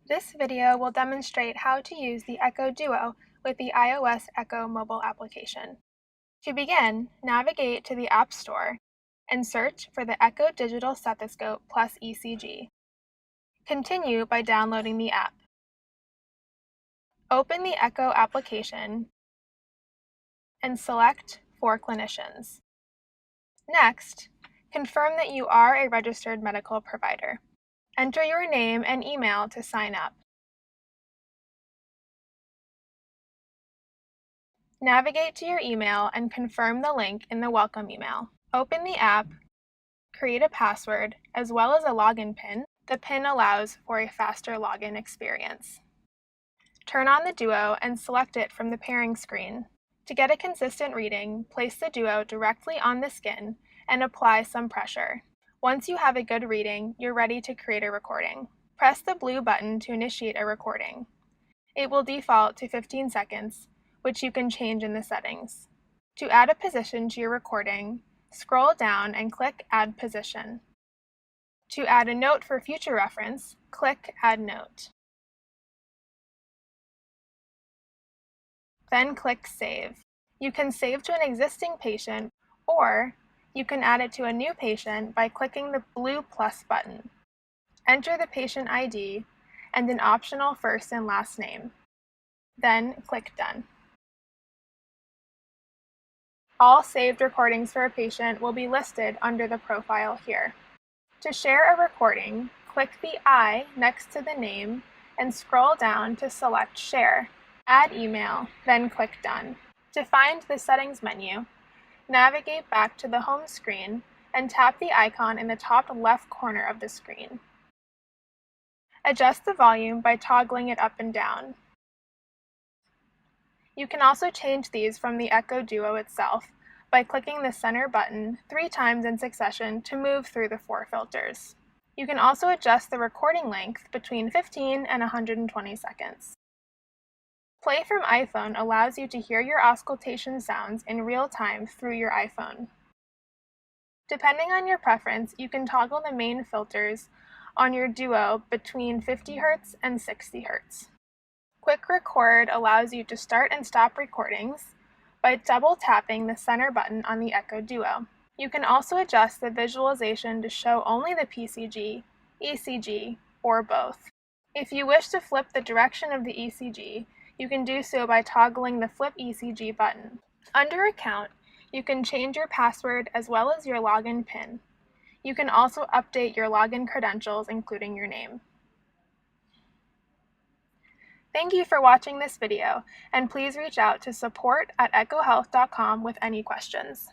This video will demonstrate how to use the Eko Duo with the iOS Eko mobile application. To begin, navigate to the App Store and search for the Eko Digital Stethoscope plus ECG. Continue by downloading the app. Open the Eko application and select for clinicians. Next, confirm that you are a registered medical provider. Enter your name and email to sign up. Navigate to your email and confirm the link in the welcome email. Open the app, create a password, as well as a login PIN. The PIN allows for a faster login experience. Turn on the Duo and select it from the pairing screen. To get a consistent reading, place the Duo directly on the skin and apply some pressure. Once you have a good reading, you're ready to create a recording. Press the blue button to initiate a recording. It will default to 15 seconds, which you can change in the settings. To add a position to your recording, scroll down and click Add Position. To add a note for future reference, click Add Note. Then click Save. You can save to an existing patient, or you can add it to a new patient by clicking the blue plus button. Enter the patient ID and an optional first and last name. Then click Done. All saved recordings for a patient will be listed under the profile here. To share a recording, click the I next to the name and scroll down to select Share. Add email, then click Done. To find the settings menu, navigate back to the home screen and tap the icon in the top left corner of the screen. Adjust the volume by toggling it up and down. You can also change these from the Eko Duo itself by clicking the center button 3 times in succession to move through the 4 filters. You can also adjust the recording length between 15 and 120 seconds. Play from iPhone allows you to hear your auscultation sounds in real time through your iPhone. Depending on your preference, you can toggle the main filters on your Duo between 50 Hz and 60 Hz. Quick Record allows you to start and stop recordings by double tapping the center button on the Eko Duo. You can also adjust the visualization to show only the PCG, ECG, or both. If you wish to flip the direction of the ECG, you can do so by toggling the Flip ECG button. Under Account, you can change your password as well as your login PIN. You can also update your login credentials, including your name. Thank you for watching this video, and please reach out to support@ekohealth.com with any questions.